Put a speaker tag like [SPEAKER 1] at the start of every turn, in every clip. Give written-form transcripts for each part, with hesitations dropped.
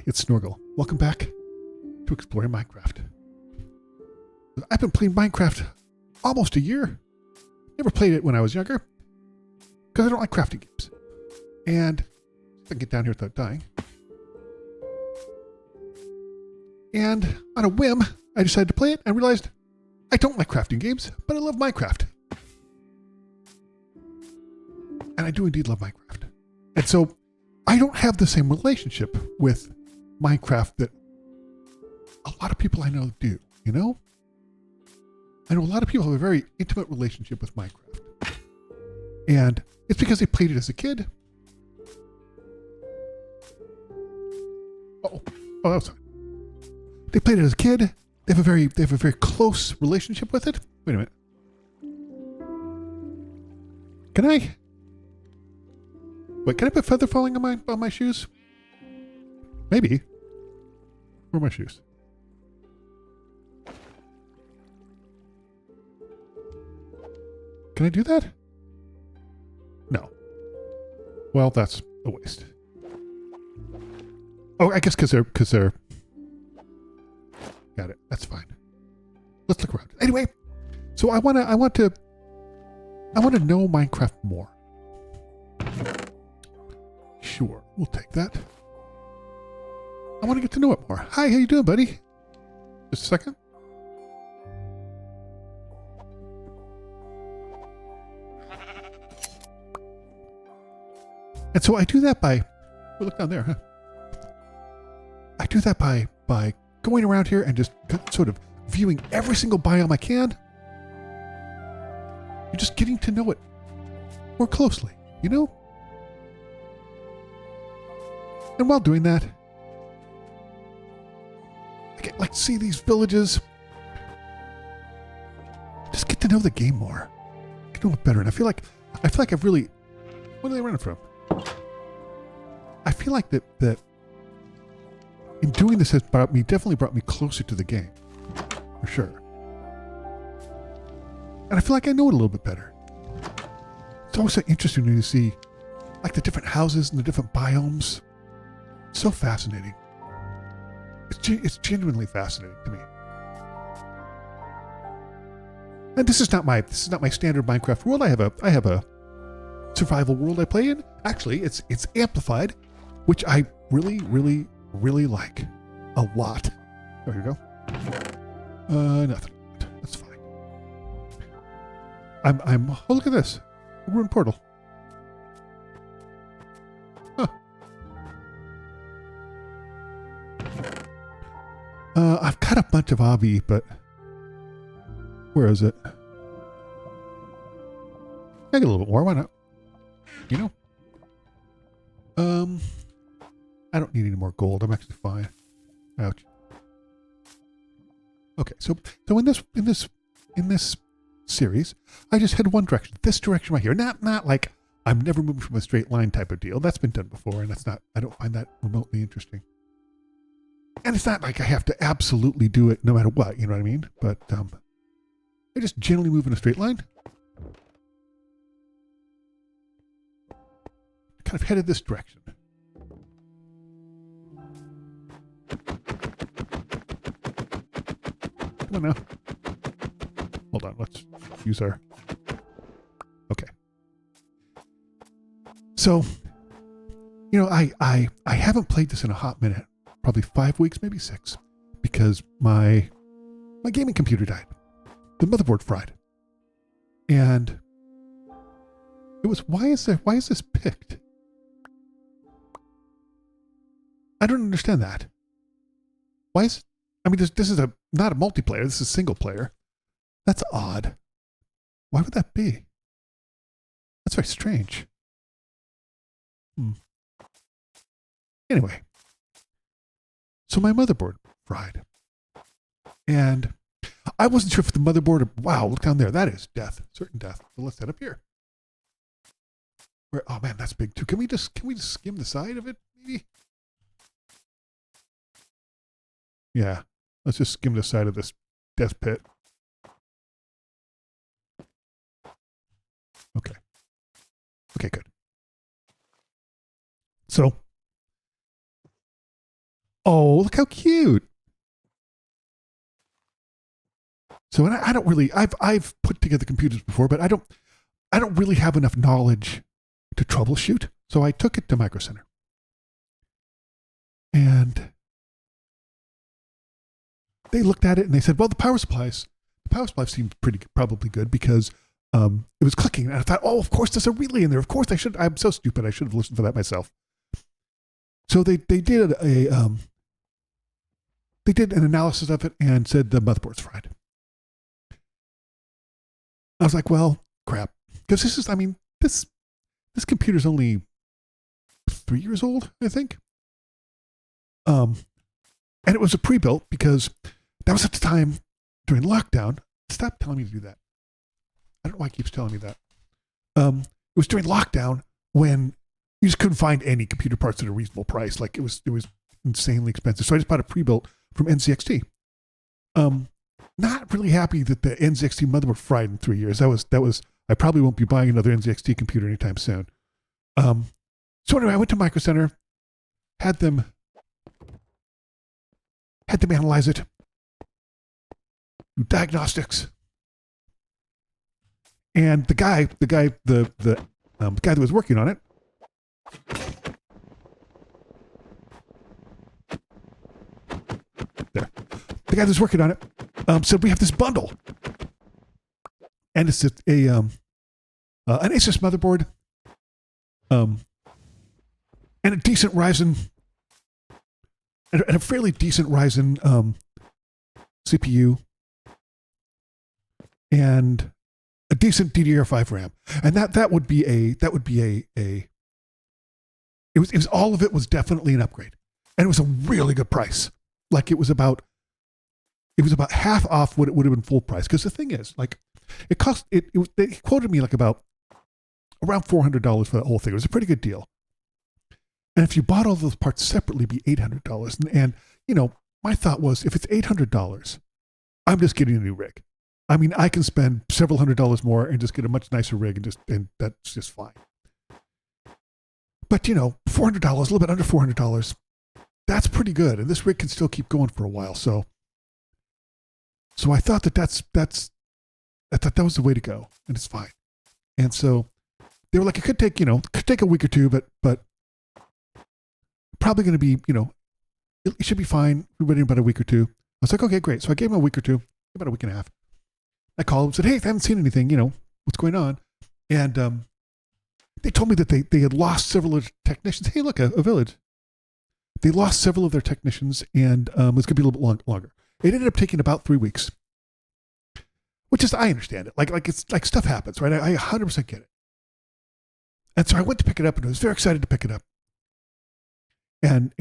[SPEAKER 1] it's Snorgle. Welcome back to Exploring Minecraft. I've been playing Minecraft almost a year. Never played it when I was younger because I don't like crafting games. And if I can get down here without dying. And on a whim, I decided to play it and realized I don't like crafting games, but I love Minecraft. And I do indeed love Minecraft. And so I don't have the same relationship with Minecraft that a lot of people I know do, you know? I know a lot of people have a very intimate relationship with Minecraft. And it's because they played it as a kid. Oh, that was fine. They played it as a kid. They have a very close relationship with it. Wait a minute. Can I put feather falling on my shoes? Maybe. Where are my shoes? Can I do that? No. Well, that's a waste. Oh, I guess because they're. Got it. That's fine. Let's look around. Anyway, so I want to know Minecraft more. Sure, we'll take that. I want to get to know it more. Hi, how you doing, buddy? Just a second. And so I do that by, well, look down there, huh? I do that by going around here and just sort of viewing every single biome I can. You're just getting to know it more closely, you know? And while doing that, I get like see these villages. Just get to know the game more. Get to know it better. And I feel like I've really, what are they running from? I feel like that in doing this has definitely brought me closer to the game. For sure. And I feel like I know it a little bit better. It's always so interesting to see like the different houses and the different biomes. So fascinating. It's genuinely fascinating to me. And this is not my standard Minecraft world. I have a survival world I play in. Actually, it's amplified, which I really, really, really like a lot. Oh, here we go. Nothing. That's fine. Oh, look at this. A ruined portal. Huh. I've got a bunch of obby, but where is it? I get a little bit more. Why not? You know? I don't need any more gold. I'm actually fine. Ouch. Okay, so in this series, I just head one direction. This direction right here. Not like I'm never moving from a straight line type of deal. That's been done before, and I don't find that remotely interesting. And it's not like I have to absolutely do it no matter what, you know what I mean? But I just generally move in a straight line. Kind of headed this direction. Come on now. Hold on, let's use our... Okay. So, you know, I haven't played this in a hot minute. Probably 5 weeks, maybe 6. Because my gaming computer died. The motherboard fried. And it was, why is this picked? I don't understand that. Why is, I mean, this is not a multiplayer. This is single player. That's odd. Why would that be? That's very strange. Anyway. So my motherboard fried. And I wasn't sure if the motherboard, wow, look down there. That is death, certain death. So let's head up here. Oh man, that's big too. Can we just skim the side of it, maybe? Yeah, let's just skim the side of this death pit. Okay. Okay, good. So Oh, look how cute. So, and I don't really, I've put together computers before, but I don't really have enough knowledge to troubleshoot. So I took it to Micro Center. And they looked at it and they said, well, the power supply seemed probably good because it was clicking. And I thought, oh, of course there's a relay in there. Of course I'm so stupid. I should have listened for that myself. So they did an analysis of it and said the motherboard's fried. I was like, well, crap. Because this computer's only 3 years old, I think. And it was a pre-built because that was at the time during lockdown. Stop telling me to do that. I don't know why it keeps telling me that. It was during lockdown when you just couldn't find any computer parts at a reasonable price. Like it was insanely expensive. So I just bought a pre-built from NZXT. Not really happy that the NZXT motherboard fried in 3 years. That was. I probably won't be buying another NZXT computer anytime soon. So anyway, I went to Micro Center, had them analyze it, do diagnostics, and the guy that was working on it. There. The guy that was working on it said, we have this bundle. And it's an Asus motherboard, and a decent Ryzen, and a fairly decent Ryzen CPU, and a decent DDR5 RAM, and that would be a. It was all of it was definitely an upgrade, and it was a really good price. Like it was about half off what it would have been full price. Because the thing is, like. It cost they quoted me like about around $400 for that whole thing. It was a pretty good deal. And if you bought all those parts separately, it'd be $800. And my thought was, if it's $800, I'm just getting a new rig. I mean, I can spend several $100s more and just get a much nicer rig, and that's just fine. But $400, a little bit under $400, that's pretty good. And this rig can still keep going for a while. So I thought I thought that was the way to go, and it's fine. And so they were like, it could take a week or two, but probably going to be, it should be fine. We're waiting about a week or two. I was like, okay, great. So I gave him a week or two, about a week and a half. I called and said, hey, I haven't seen anything, what's going on? And they told me that they had lost several of their technicians. Hey, look, a village. They lost several of their technicians, and it was going to be a little bit longer. It ended up taking about 3 weeks. Which is, I understand it. Like it's like stuff happens, right? I 100% get it. And so I went to pick it up, and I was very excited to pick it up. And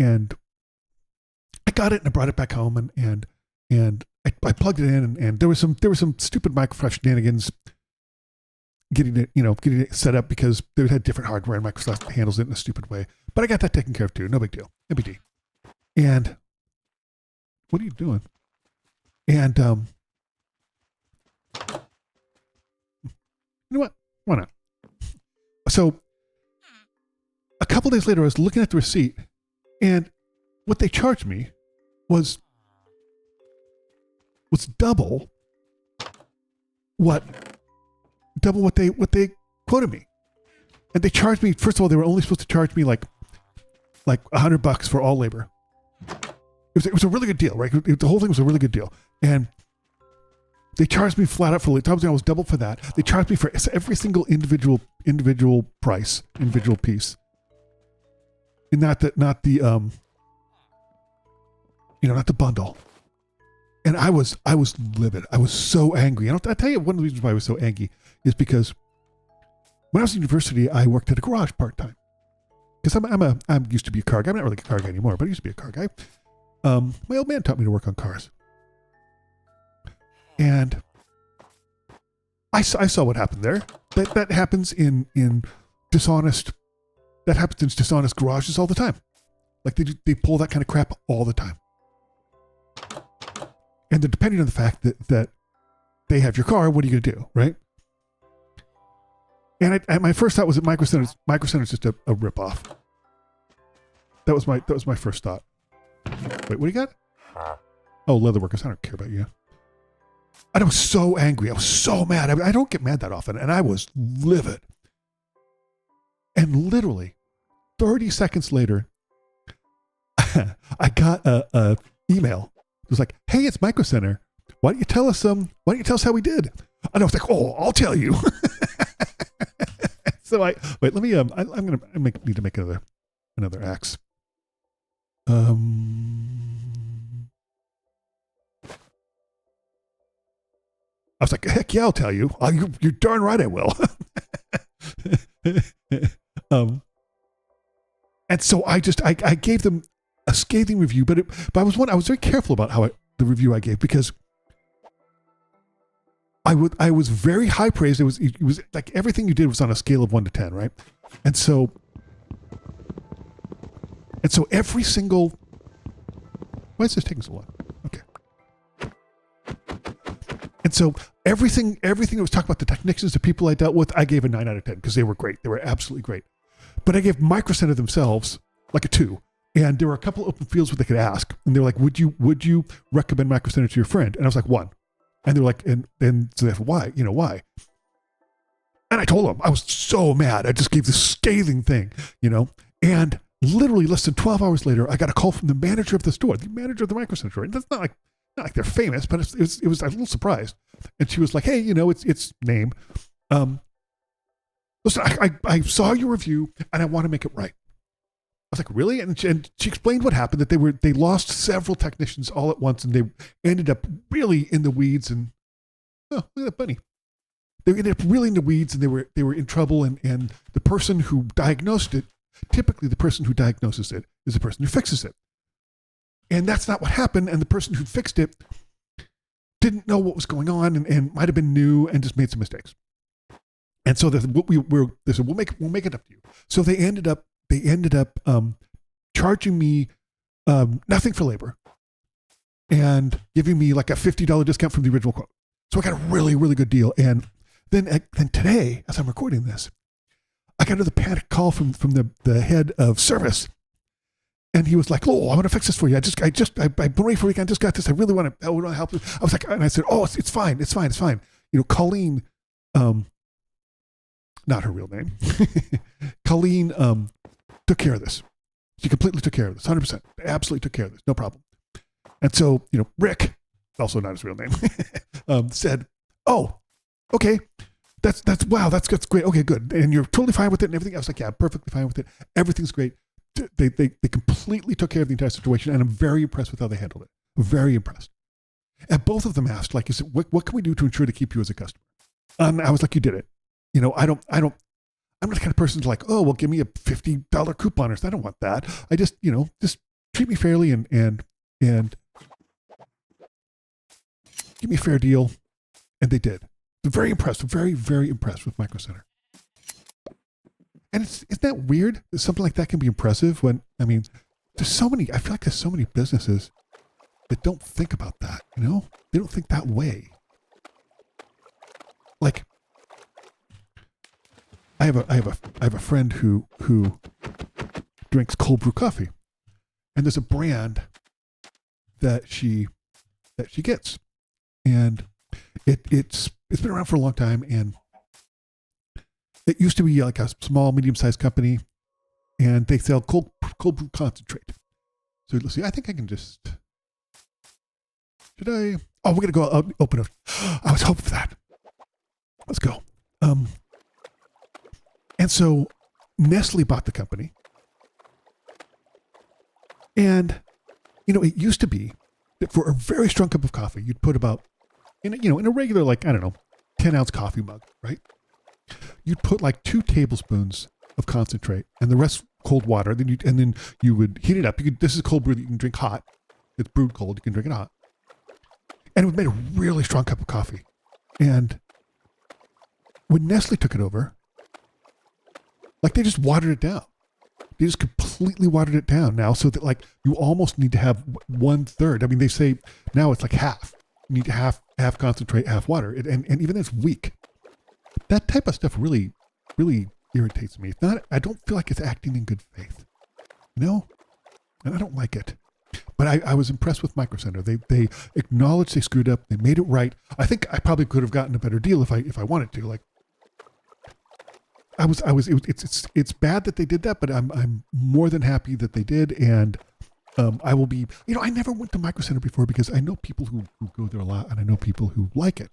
[SPEAKER 1] I got it, and I brought it back home, and I plugged it in, and there was some stupid Microsoft shenanigans getting it set up because they had different hardware, and Microsoft handles it in a stupid way. But I got that taken care of too. No big deal. MBD. And what are you doing? And you know what? Why not? So a couple days later, I was looking at the receipt, and what they charged me was double what they quoted me. And they charged me, first of all, they were only supposed to charge me like $100 for all labor. It was a really good deal, right? The whole thing was a really good deal. And they charged me flat out for the time I was double for that. They charged me for every single individual price, individual piece. And not the bundle. And I was livid. I was so angry. And I'll tell you one of the reasons why I was so angry is because when I was in university, I worked at a garage part-time. Because I'm used to be a car guy. I'm not really a car guy anymore, but I used to be a car guy. My old man taught me to work on cars. And I saw what happened there. That happens in dishonest garages all the time. Like they pull that kind of crap all the time. And then depending on the fact that they have your car, what are you going to do, right? And my first thought was that Micro Center's just a ripoff. That was my first thought. Wait, what do you got? Oh, leatherworkers. I don't care about you. And I was so angry. I was so mad. I don't get mad that often. And I was livid. And literally 30 seconds later, I got a email. It was like, hey, it's Micro Center. Why don't you tell us how we did? And I was like, oh, I'll tell you. So wait, let me, need to make another axe. I was like, heck yeah, I'll tell you. You're darn right I will. And so I gave them a scathing review, but I was very careful about the review I gave, because I was very high praised. It was like everything you did was on a scale of 1 to 10, right? And so every single, why is this taking so long? Okay. And so everything that was talked about, the technicians, the people I dealt with, I gave a 9 out of 10 because they were great. They were absolutely great. But I gave Micro Center themselves like a 2. And there were a couple of open fields where they could ask. And they were like, would you recommend Micro Center to your friend? And I was like, 1. And they were like, and so they said, why? Why? And I told them, I was so mad. I just gave this scathing thing, and literally less than 12 hours later, I got a call from the manager of the store, the manager of the Micro Center store. And that's not like they're famous, but it was I was a little surprised. And she was like, hey, it's name. Listen, I saw your review and I want to make it right. I was like, really? And she explained what happened, that they lost several technicians all at once, and they ended up really in the weeds. And oh, look at that bunny. They ended up really in the weeds, and they were in trouble. And the person who diagnosed it, typically the person who diagnoses it is the person who fixes it. And that's not what happened. And the person who fixed it didn't know what was going on, and might have been new and just made some mistakes. And so they said, we'll make it up to you. So they ended up charging me nothing for labor and giving me like a $50 discount from the original quote. So I got a really, really good deal. And then today, as I'm recording this, I got another panic call from the head of service. And he was like, oh, I'm going to fix this for you. I've been waiting for a week. I just got this. I really want to help you. I was like, and I said, oh, it's fine. It's fine. Colleen, not her real name. Colleen took care of this. She completely took care of this, 100%. Absolutely took care of this, no problem. And so, Rick, also not his real name, said, oh, okay, that's great. Okay, good. And you're totally fine with it and everything. I was like, yeah, perfectly fine with it. Everything's great. They completely took care of the entire situation, and I'm very impressed with how they handled it. Very impressed. And both of them asked, like you said, what can we do to ensure to keep you as a customer? I was like, you did it. I'm not the kind of person who's like, oh, well, give me a $50 coupon or something. I don't want that. I just treat me fairly and give me a fair deal. And they did. I'm very impressed. Very, very impressed with Micro Center. And isn't that weird that something like that can be impressive when, I feel like there's so many businesses that don't think about that, They don't think that way. Like, I have a friend who drinks cold brew coffee, and there's a brand that she gets, and it's been around for a long time, and it used to be like a small, medium-sized company, and they sell cold brew concentrate. So let's see. I think I can just. Should I? Oh, we're gonna go out and open it. I was hoping for that. Let's go. And so Nestle bought the company. And, it used to be that for a very strong cup of coffee, you'd put about, in a regular, 10-ounce coffee mug, right? You'd put 2 tablespoons of concentrate and the rest cold water. And then you would heat it up. This is cold brew that you can drink hot. It's brewed cold. You can drink it hot. And it would make a really strong cup of coffee. And when Nestle took it over, they just watered it down. They just completely watered it down now, so that you almost need to have 1/3. They say now it's half. You need to half concentrate, half water. And even though it's weak, that type of stuff really, really irritates me. It's not, I don't feel like it's acting in good faith. And I don't like it. But I was impressed with Micro Center. They acknowledged they screwed up. They made it right. I think I probably could have gotten a better deal if I wanted to. Like, it's bad that they did that, but I'm more than happy that they did. And I will be, I never went to Micro Center before because I know people who go there a lot, and I know people who like it.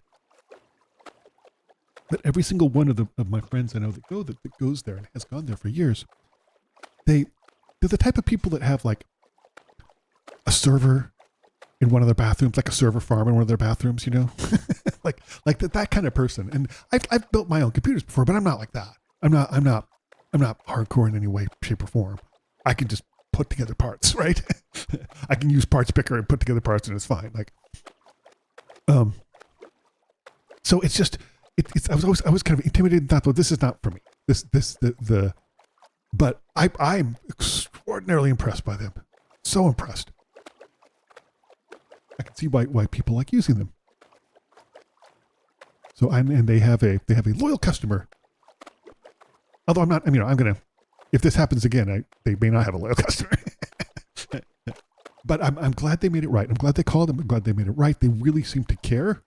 [SPEAKER 1] But every single one of my friends I know that goes there and has gone there for years, they're the type of people that have like a server in one of their bathrooms, like a server farm in one of their bathrooms, like that kind of person. And I've built my own computers before, but I'm not like that. I'm not hardcore in any way, shape, or form. I can just put together parts, right? I can use parts picker and put together parts, and it's fine. Like, so it's just. I was kind of intimidated and thought, well, this is not for me. But I'm extraordinarily impressed by them. So impressed. I can see why people like using them. So and they have a loyal customer. Although I'm not, I'm gonna, if this happens again, they may not have a loyal customer. But I'm glad they made it right. I'm glad they called them. I'm glad they made it right. They really seem to care.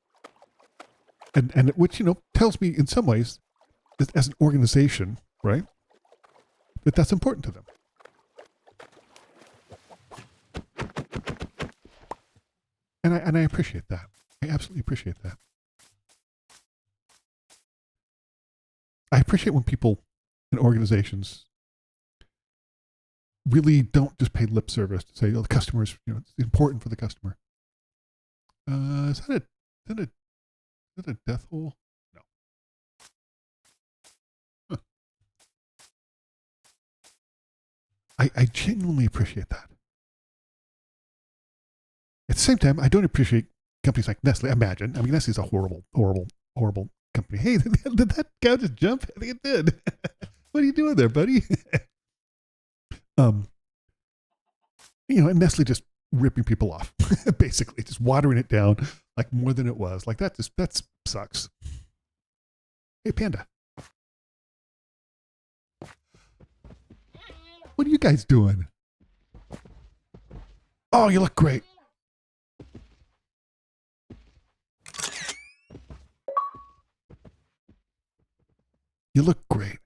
[SPEAKER 1] And which, tells me in some ways, as an organization, right, that's important to them. And I appreciate that. I absolutely appreciate that. I appreciate when people and organizations really don't just pay lip service to say, oh, the customer's, it's important for the customer. Is that a death hole? No. Huh. I genuinely appreciate that. At the same time, I don't appreciate companies like Nestle. Imagine. Nestle's a horrible, horrible, horrible company. Hey, did that cow just jump? I think it did. What are you doing there, buddy? And Nestle just ripping people off, basically, just watering it down like more than it was. Like that sucks. Hey, Panda. What are you guys doing? Oh, you look great. You look great.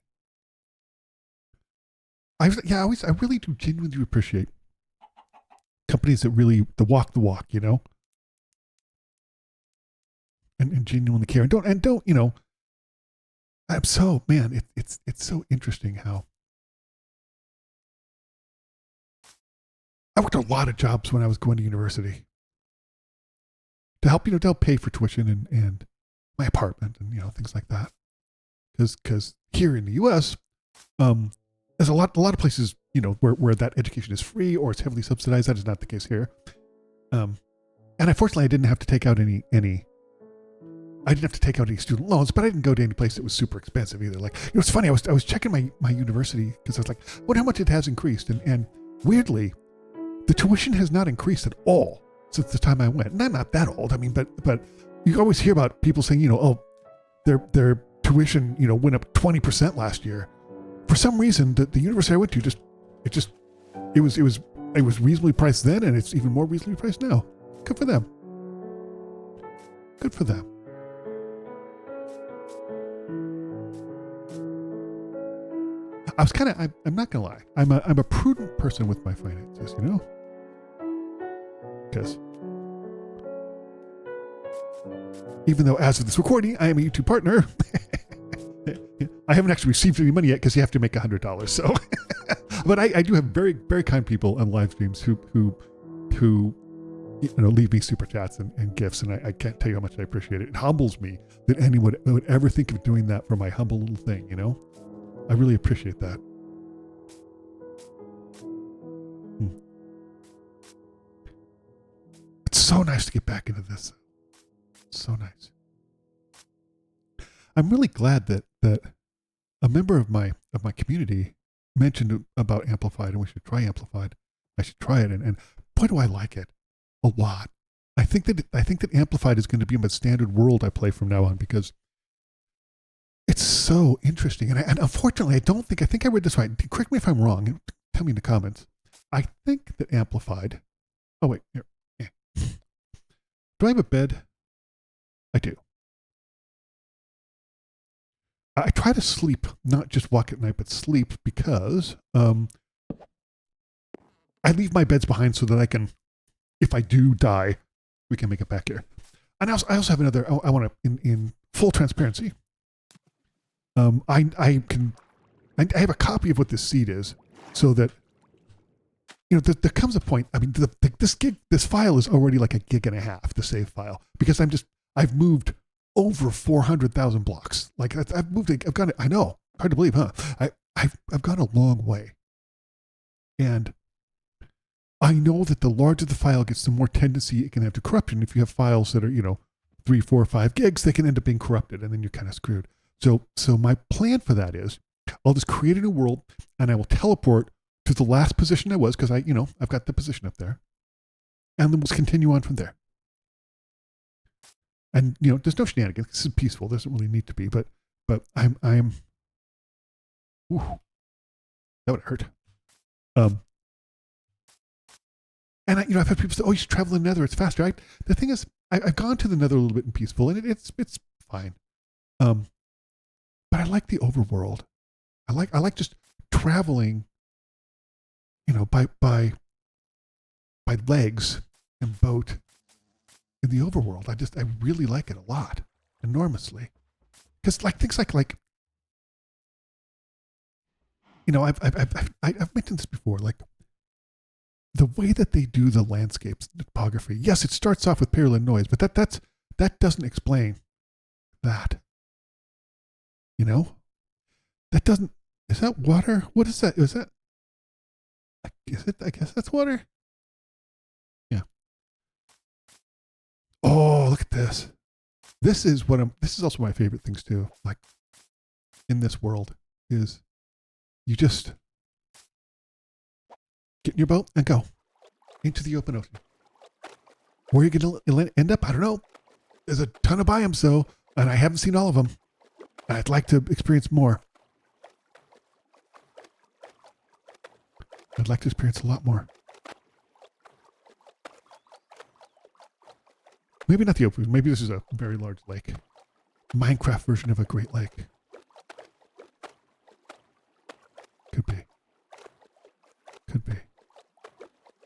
[SPEAKER 1] I really do genuinely appreciate companies that really walk the walk, and genuinely care, and don't, I'm so, man, it's so interesting how I worked a lot of jobs when I was going to university to help pay for tuition and my apartment and things like that. Because here in the U.S., there's a lot of places where that education is free or it's heavily subsidized. That is not the case here. And unfortunately, I didn't have to take out any student loans, but I didn't go to any place that was super expensive either. Like, it's funny. I was checking my university because I was like, what, how much it has increased, and weirdly, the tuition has not increased at all since the time I went. And I'm not that old. But you always hear about people saying, their tuition, went up 20% last year. For some reason, the university I went to it was reasonably priced then, and it's even more reasonably priced now. Good for them. Good for them. I'm not gonna lie. I'm a prudent person with my finances, because even though as of this recording, I am a YouTube partner, I haven't actually received any money yet because you have to make $100. So, but I do have very, very kind people on live streams who leave me super chats and gifts, and I can't tell you how much I appreciate it. It humbles me that anyone would ever think of doing that for my humble little thing. I really appreciate that. It's so nice to get back into this. So nice. I'm really glad that a member of my community mentioned about Amplified, and we should try Amplified. I should try it, and boy, do I like it a lot. I think that Amplified is going to be my standard world I play from now on because it's so interesting. And unfortunately, I think I read this right. Correct me if I'm wrong. Tell me in the comments. I think that Amplified Oh, wait. Here. Yeah. Do I have a bed? I do. I try to sleep, not just walk at night, but sleep because I leave my beds behind so that I can, if I do die, we can make it back here. And I also have another, I want to, in full transparency, I have a copy of what this seed is so that, there comes a point, I mean, this file is already like a gig and a half, the save file, because I've moved over 400,000 blocks. Like I've gone, I know, hard to believe, huh? I've gone a long way. And I know that the larger the file gets, the more tendency it can have to corruption. If you have files that are, 3, 4, 5 gigs, they can end up being corrupted and then you're kind of screwed. So my plan for that is I'll just create a new world and I will teleport to the last position I was because I've got the position up there. And then we'll continue on from there. And, there's no shenanigans. This is peaceful. It doesn't really need to be, but I'm, ooh, that would hurt. And I've had people say, "Oh, you should travel in the Nether. It's faster." The thing is, I've gone to the Nether a little bit in peaceful, and it's fine. But I like the overworld. I like just traveling, by legs and boat in the overworld. I really like it a lot, enormously, because things like I've mentioned this before, like. The way that they do the landscapes, the topography, yes, it starts off with parallel noise, but that doesn't explain that. That doesn't. Is that water? What is that? Is it? I guess that's water. Yeah. Oh, look at this. This is also my favorite things too. Like in this world is you just get in your boat and go into the open ocean. Where you're going to end up, I don't know. There's a ton of biomes though, and I haven't seen all of them. I'd like to experience more. I'd like to experience a lot more. Maybe not the open. Maybe this is a very large lake. Minecraft version of a great lake. Could be. Could be.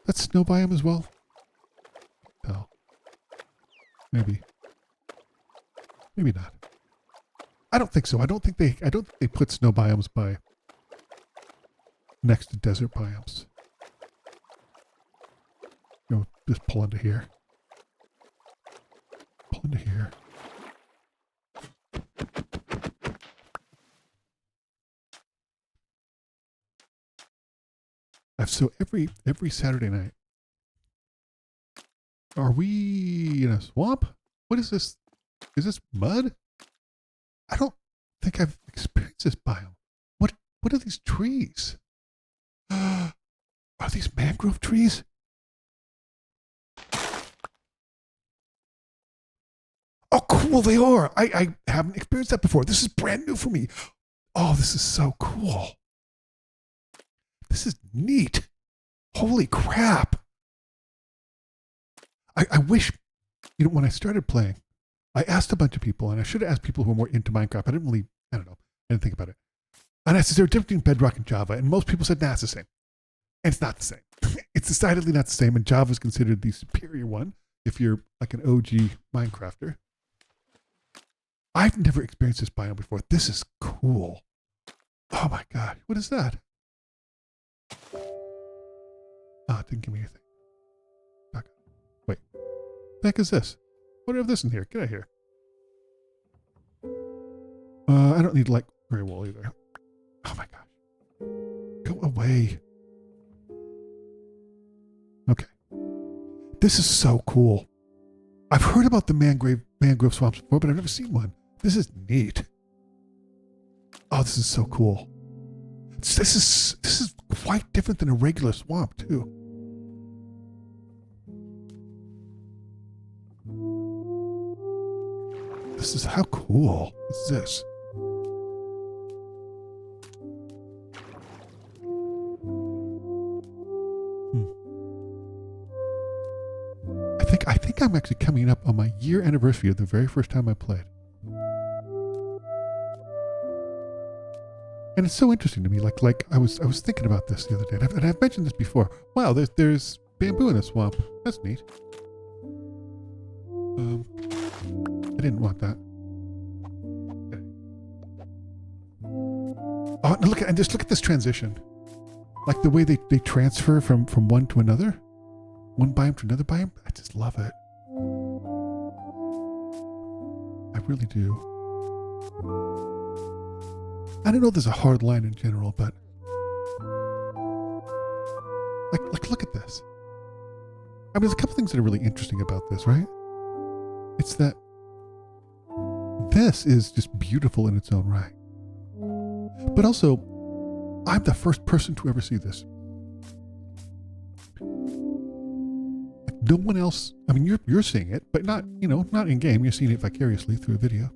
[SPEAKER 1] That's snow biome as well? No. Maybe. Maybe not. I don't think so. I don't think they put snow biomes by next to desert biomes. Just pull into here. Pull into here. So every Saturday night, are we in a swamp? What is this? Is this mud? I don't think I've experienced this biome. What are these trees? Are these mangrove trees? Oh, cool, they are. I haven't experienced that before. This is brand new for me. Oh, this is so cool. This is neat. Holy crap. I wish, when I started playing, I asked a bunch of people, and I should have asked people who were more into Minecraft. I don't know. I didn't think about it. And I said, is there a difference between Bedrock and Java? And most people said, nah, it's the same. And it's not the same. It's decidedly not the same. And Java is considered the superior one if you're like an OG Minecrafter. I've never experienced this biome before. This is cool. Oh my God. What is that? Oh, it didn't give me anything. Okay. Wait. What the heck is this? What do I have this in here? Get out of here. I don't need gray wool either. Oh my gosh. Go away. Okay. This is so cool. I've heard about the mangrove swamps before, but I've never seen one. This is neat. Oh, this is so cool. This is quite different than a regular swamp, too. This is how cool is this? I think I'm actually coming up on my year anniversary of the very first time I played. And it's so interesting to me. Like I was thinking about this the other day, and I've mentioned this before. Wow, there's bamboo in the swamp. That's neat. I didn't want that. Oh, and just look at this transition. Like the way they transfer from one to another, one biome to another biome. I just love it. I really do. I don't know if there's a hard line in general, but like look at this. I mean, there's a couple things that are really interesting about this, right? It's that this is just beautiful in its own right. But also, I'm the first person to ever see this. Like no one else, I mean, you're seeing it, but not in game. You're seeing it vicariously through a video.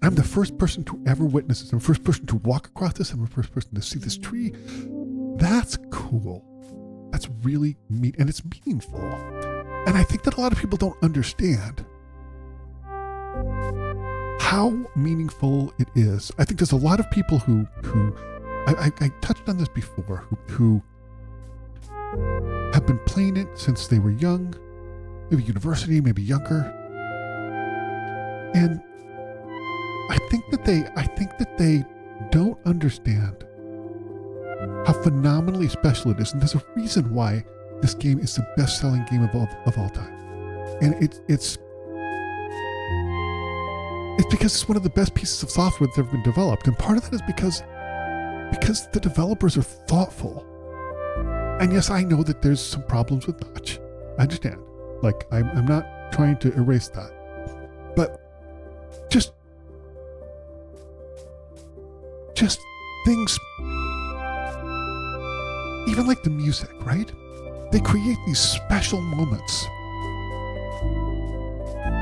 [SPEAKER 1] I'm the first person to ever witness this. I'm the first person to walk across this. I'm the first person to see this tree. That's cool. That's really neat, and it's meaningful. And I think that a lot of people don't understand how meaningful it is. I think there's a lot of people who I touched on this before, who have been playing it since they were young, maybe university, maybe younger. And I think that they don't understand how phenomenally special it is. And there's a reason why this game is the best-selling game of all time. And it's because it's one of the best pieces of software that's ever been developed. And part of that is because the developers are thoughtful. And yes, I know that there's some problems with Notch. I understand. Like, I'm not trying to erase that. But just things, even like the music, right? They create these special moments.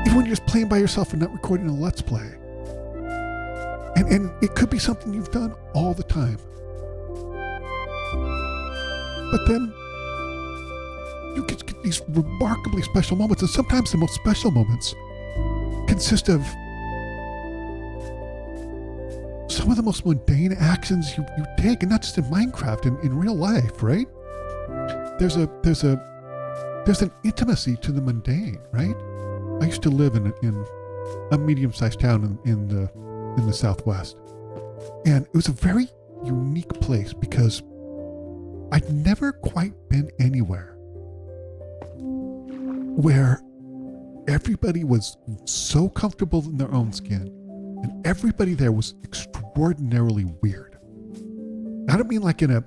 [SPEAKER 1] Even when you're just playing by yourself and not recording a Let's Play. And it could be something you've done all the time. But then you get these remarkably special moments, and sometimes the most special moments consist of some of the most mundane actions you take, and not just in Minecraft, in real life, right? There's an intimacy to the mundane, right? I used to live in a medium-sized town in the Southwest, and it was a very unique place because I'd never quite been anywhere where everybody was so comfortable in their own skin, and everybody there was extraordinarily weird. I don't mean like in a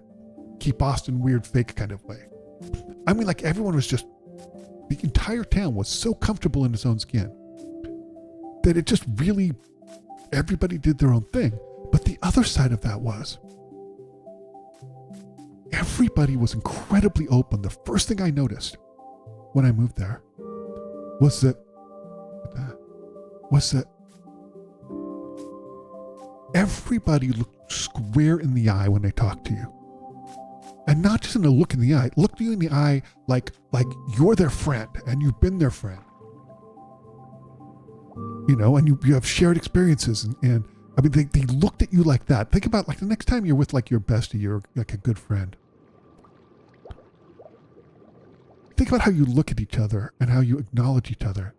[SPEAKER 1] keep Austin weird fake kind of way. I mean like everyone was just, the entire town was so comfortable in its own skin that it just really, everybody did their own thing. But the other side of that was, everybody was incredibly open. The first thing I noticed when I moved there was that everybody looked square in the eye when they talked to you. And not just in a look in the eye, look you in the eye like you're their friend and you've been their friend. You know, and you have shared experiences and I mean, they looked at you like that. Think about like the next time you're with like your bestie, you're like a good friend. Think about how you look at each other and how you acknowledge each other.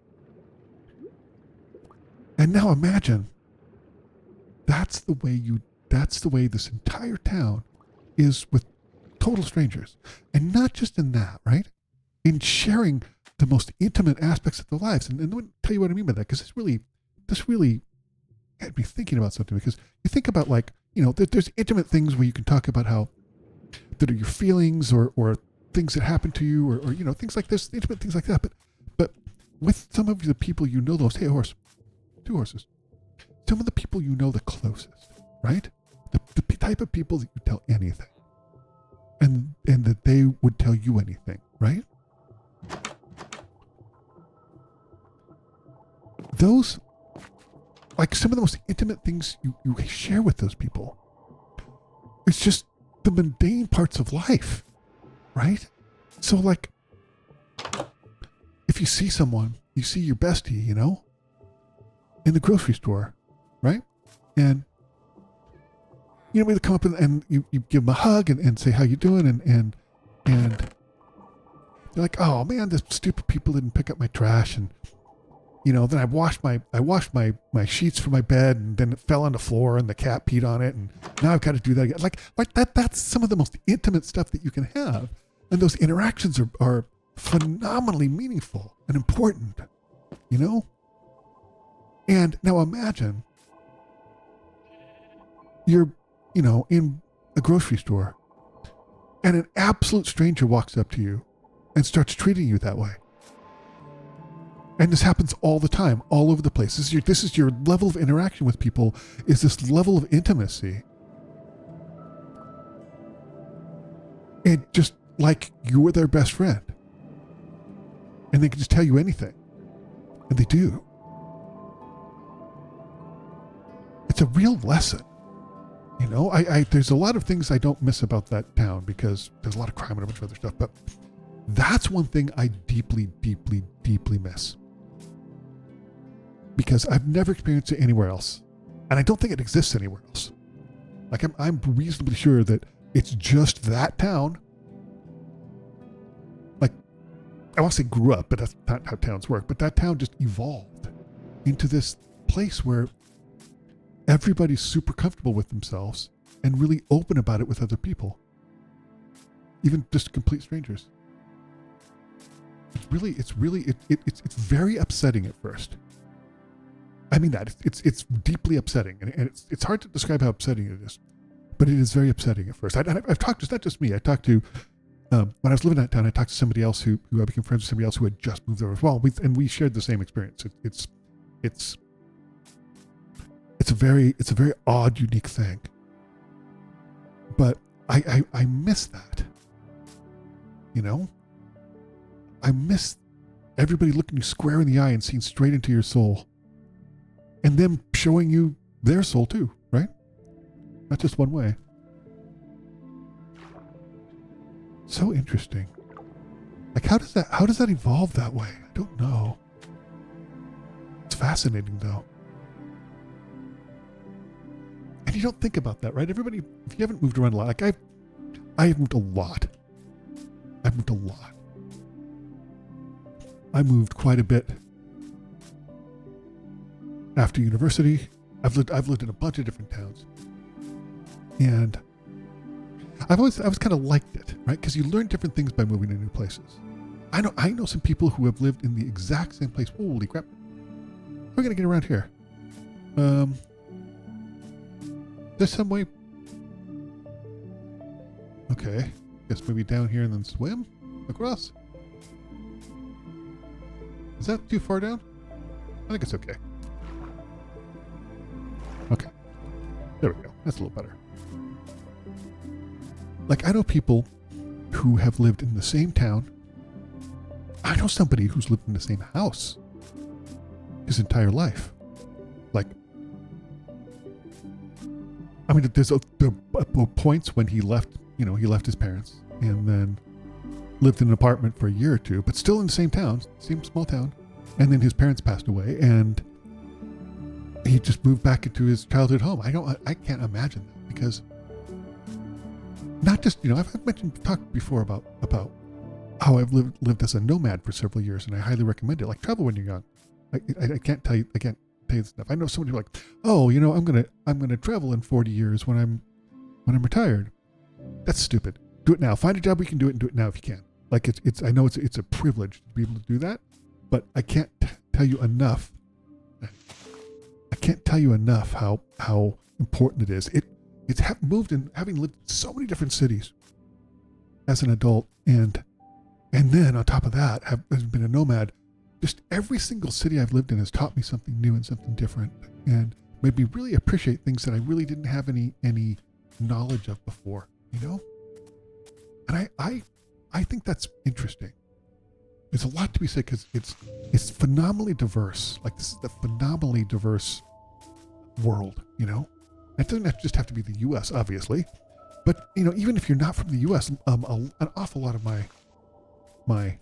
[SPEAKER 1] And now imagine that's the way this entire town is with total strangers. And not just in that, right? In sharing the most intimate aspects of their lives. And let me tell you what I mean by that, because this really had me thinking about something, because you think about like, you know, there's intimate things where you can talk about how that are your feelings or things that happen to you or you know, things like this, intimate things like that. But with some of the people you know, those, hey, horse, 2 horses, some of the people you know the closest, right? The type of people that you tell anything and that they would tell you anything, right? Those, like some of the most intimate things you share with those people, it's just the mundane parts of life, right? So like, if you see someone, you see your bestie, you know, in the grocery store, right? And you know, maybe come up and you give them a hug and say how you doing, and they're like, oh man, this stupid people didn't pick up my trash, and you know, then I washed my sheets for my bed, and then it fell on the floor and the cat peed on it, and now I've got to do that again. Like that's some of the most intimate stuff that you can have, and those interactions are phenomenally meaningful and important, you know. And now imagine you're, you know, in a grocery store and an absolute stranger walks up to you and starts treating you that way. And this happens all the time, all over the place. This is your level of interaction with people, is this level of intimacy. And just like you're their best friend. And they can just tell you anything. And they do. It's a real lesson. You know, there's a lot of things I don't miss about that town because there's a lot of crime and a bunch of other stuff, but that's one thing I deeply, deeply, deeply miss. Because I've never experienced it anywhere else. And I don't think it exists anywhere else. Like I'm reasonably sure that it's just that town. Like, I want to say grew up, but that's not how towns work, but that town just evolved into this place where everybody's super comfortable with themselves and really open about it with other people. Even just complete strangers. It's very upsetting at first. I mean that it's deeply upsetting, and it's hard to describe how upsetting it is, but it is very upsetting at first. I've talked to, it's not just me. I talked to when I was living in that town. I talked to somebody else who I became friends with somebody else who had just moved there as well. We shared the same experience. It's a very odd, unique thing. But I miss that. You know, I miss everybody looking you square in the eye and seeing straight into your soul. And them showing you their soul too, right? Not just one way. So interesting. Like how does that evolve that way? I don't know. It's fascinating though. And you don't think about that, right? Everybody, if you haven't moved around a lot, like I've moved a lot. I moved quite a bit after university. I've lived in a bunch of different towns, and I've always kind of liked it, right? Because you learn different things by moving to new places. I know some people who have lived in the exact same place. Holy crap! How are we gonna get around here? There's some way. Okay, guess maybe down here and then swim across. Is that too far down? I think it's okay. Okay. There we go. That's a little better. Like, I know people who have lived in the same town. I know somebody who's lived in the same house his entire life. Like, I mean, there were points when he left his parents and then lived in an apartment for a year or two, but still in the same town, same small town. And then his parents passed away and he just moved back into his childhood home. I can't imagine that, because not just, you know, I've talked before about how I've lived as a nomad for several years, and I highly recommend it. Like, travel when you're young. I can't tell you this stuff. I know somebody who's like, oh, you know, I'm gonna travel in 40 years when I'm retired. That's stupid. Do it now. Find a job where you can do it, and do it now if you can. Like, I know it's a privilege to be able to do that, but I can't tell you enough. I can't tell you enough how important it is. It's moved and having lived in so many different cities as an adult, and then on top of that, have been a nomad. Just every single city I've lived in has taught me something new and something different, and made me really appreciate things that I really didn't have any knowledge of before. You know, and I think that's interesting. There's a lot to be said because it's phenomenally diverse. Like, this is a phenomenally diverse world, you know? It doesn't just have to be the U.S., obviously, but, you know, even if you're not from the U.S., an awful lot of my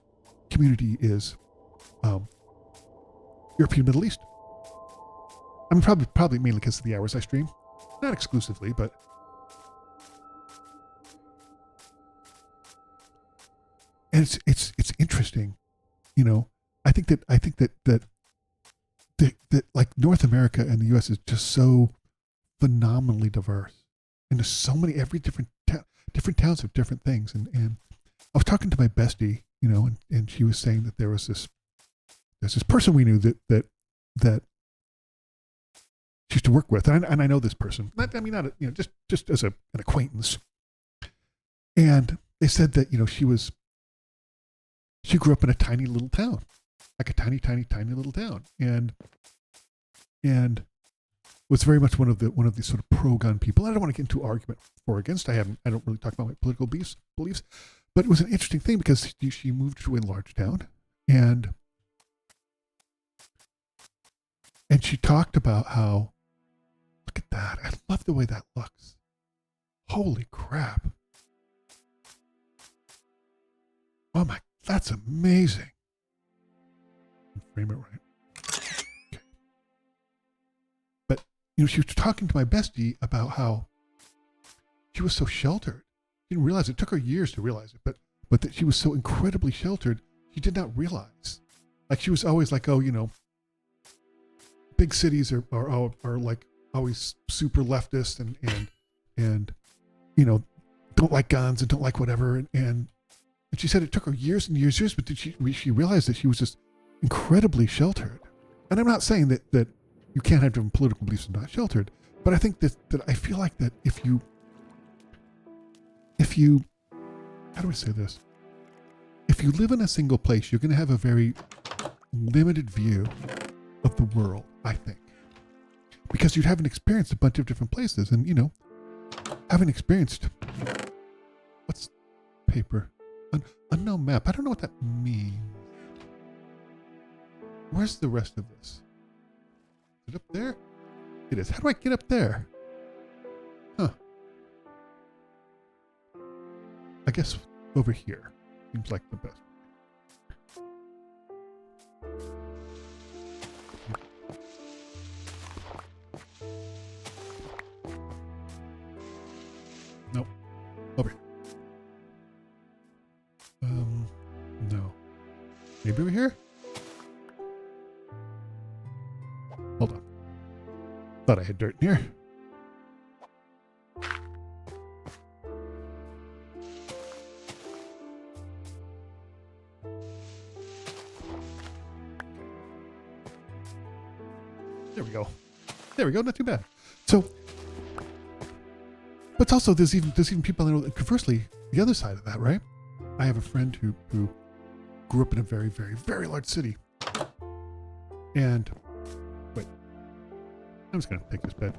[SPEAKER 1] community is um, European Middle East. I mean, probably mainly because of the hours I stream, not exclusively, but and it's interesting, you know. I think that like North America and the U.S. is just so phenomenally diverse, and there's so many every different towns have different things. And I was talking to my bestie, you know, and she was saying that there's this person we knew that she used to work with, and I know this person. Not you know, just as an acquaintance. And they said that, you know, she grew up in a tiny little town, like a tiny little town, and was very much one of these sort of pro-gun people. I don't want to get into argument for or against. I don't really talk about my political beliefs, but it was an interesting thing because she moved to a large town, and she talked about how, look at that. I love the way that looks. Holy crap. Oh my, that's amazing. Frame it right. Okay. But, you know, she was talking to my bestie about how she was so sheltered. She didn't realize it. It took her years to realize it, but that she was so incredibly sheltered, she did not realize. Like, she was always like, oh, you know, big cities are like always super leftist and you know, don't like guns and don't like whatever. And she said it took her years and years, but she realized that she was just incredibly sheltered. And I'm not saying that you can't have different political beliefs and not sheltered, but I think that I feel like that if you, how do I say this? If you live in a single place, you're going to have a very limited view of the world, I think. Because you haven't experienced a bunch of different places, and, you know, haven't experienced, what's paper? Unknown map. I don't know what that means. Where's the rest of this? Is it up there? It is. How do I get up there? Huh. I guess over here seems like the best. Nope. Over here. No. Maybe over here? Hold on. Thought I had dirt in here. There we go. There we go. Not too bad. So, but it's also there's even people I know. Conversely, the other side of that, right? I have a friend who grew up in a very, very, very large city. And wait, I'm just gonna take this bed.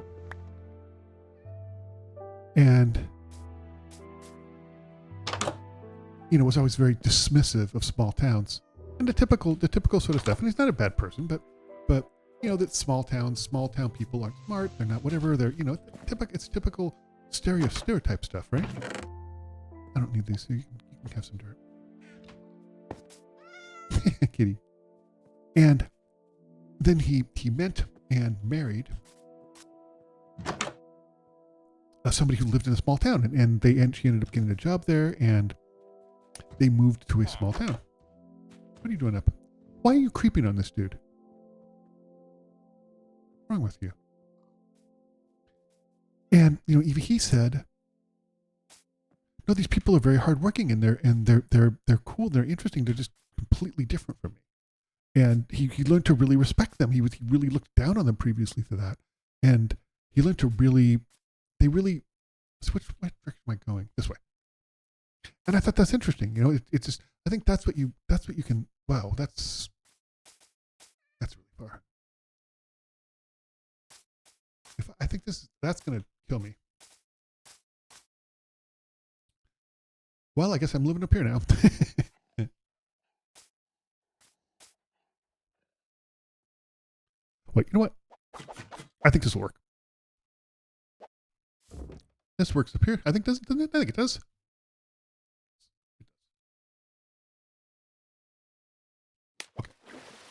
[SPEAKER 1] And you know, was always very dismissive of small towns and the typical sort of stuff. And he's not a bad person, but you know, that small town people aren't smart. They're not whatever. They're, you know, it's typical stereotype stuff, right? I don't need these. So you can have some dirt. Kitty. And then he met and married somebody who lived in a small town, and she ended up getting a job there, and they moved to a small town. What are you doing up? Why are you creeping on this dude? What's wrong with you? And you know, even he said, no, these people are very hardworking, and they're cool, they're interesting, they're just completely different from me. And he learned to really respect them. He really looked down on them previously to that, and he learned to really switch. What direction am I going? This way. And I thought that's interesting. You know, it's just, I think that's what you can. Wow, that's really far. I think that's gonna kill me. Well, I guess I'm living up here now. Wait, you know what? I think this will work. This works up here. I think doesn't it? I think it does. Okay.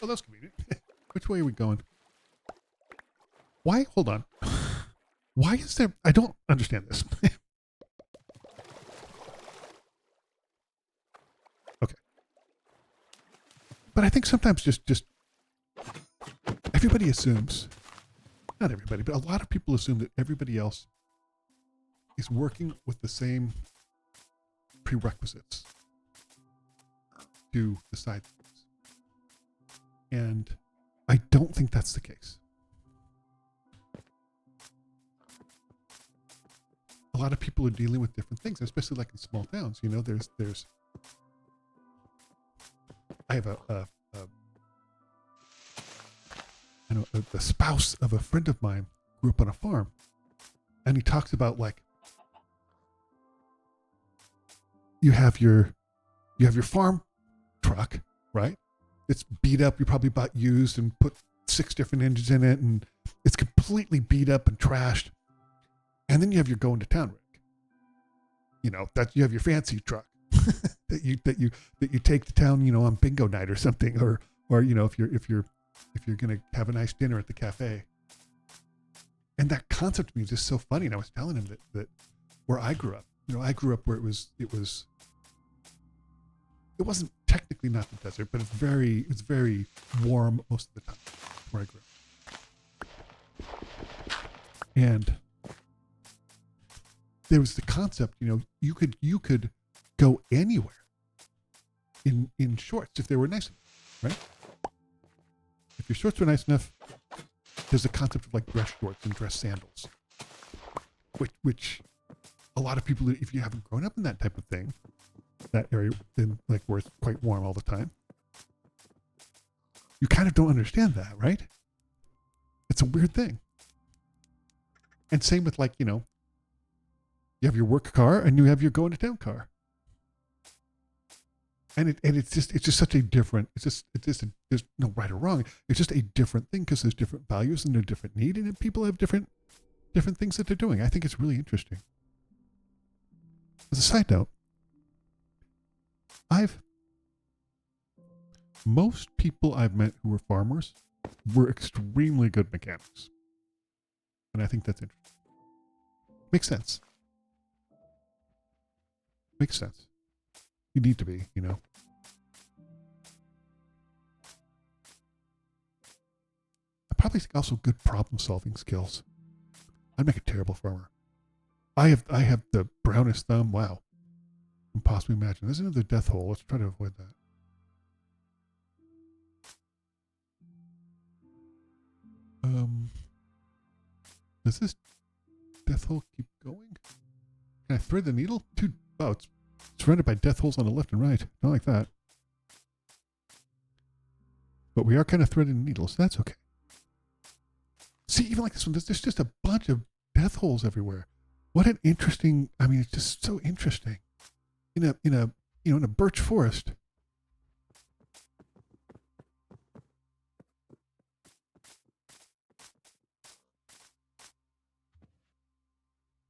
[SPEAKER 1] Oh, that's convenient. Which way are we going? Why? Hold on. Why is there... I don't understand this. Okay. But I think sometimes just everybody assumes, not everybody, but a lot of people assume that everybody else is working with the same prerequisites to decide things. And I don't think that's the case. A lot of people are dealing with different things, especially like in small towns. You know, there's I have the spouse of a friend of mine grew up on a farm, and he talks about like you have your farm truck, right? It's beat up. You probably bought used and put 6 different engines in it, and it's completely beat up and trashed. And then you have your going to town rig. You know, that you have your fancy truck that you take to town, you know, on bingo night or something, or you know, if you're gonna have a nice dinner at the cafe. And that concept to me is just so funny. And I was telling him that where I grew up, you know, I grew up where it wasn't technically not the desert, but it's very warm most of the time where I grew up. And there was the concept, you know, you could go anywhere in shorts if they were nice enough, right? If your shorts were nice enough, there's a concept of like dress shorts and dress sandals, which a lot of people, if you haven't grown up in that type of thing, that area in like where it's quite warm all the time, you kind of don't understand that, right? It's a weird thing. And same with like, you know, you have your work car and you have your going to town car. And it's just such a different, there's no right or wrong. It's just a different thing because there's different values and there's different need, and people have different things that they're doing. I think it's really interesting. As a side note, most people I've met who were farmers were extremely good mechanics. And I think that's interesting. Makes sense. Makes sense. You need to be, you know. I probably think also good problem solving skills. I'd make a terrible farmer. I have the brownest thumb. Wow. I can possibly imagine. There's another death hole. Let's try to avoid that. Does this death hole keep going? Can I thread the needle? Wow, it's surrounded by death holes on the left and right. Don't like that. But we are kind of threading needles. So that's okay. See, even like this one, there's just a bunch of death holes everywhere. What an interesting, I mean, it's just so interesting. In a birch forest.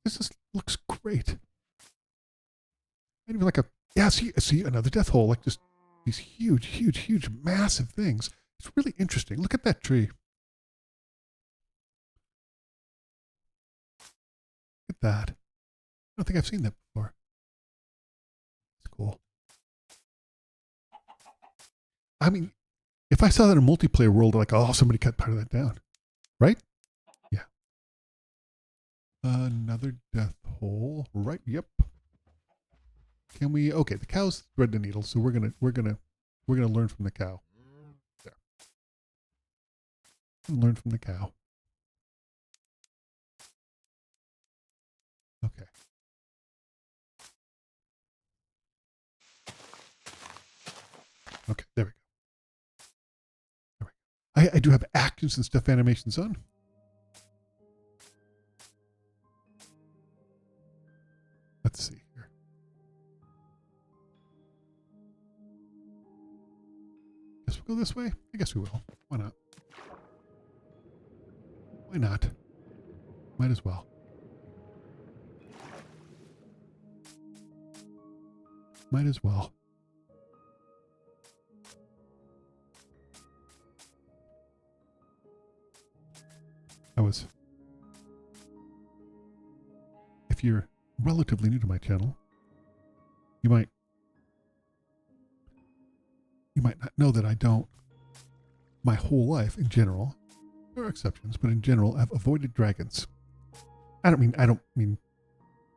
[SPEAKER 1] This just looks great. And even like see another death hole, like just these huge, massive things. It's really interesting. Look at that tree. Look at that. I don't think I've seen that before. It's cool. I mean, if I saw that in a multiplayer world, like, oh, somebody cut part of that down. Right? Yeah. Another death hole. Right. Yep. Can we? Okay, the cows thread the needle, so we're gonna learn from the cow. There. Learn from the cow. Okay. Okay, there we go. There we go. I do have actions and stuff animations on. Let's see here. Guess we'll go this way? I guess we will. Why not? Why not? Might as well. Might as well. was, if you're relatively new to my channel, you might not know that I don't, my whole life in general, there are exceptions, but in general, I've avoided dragons. I don't mean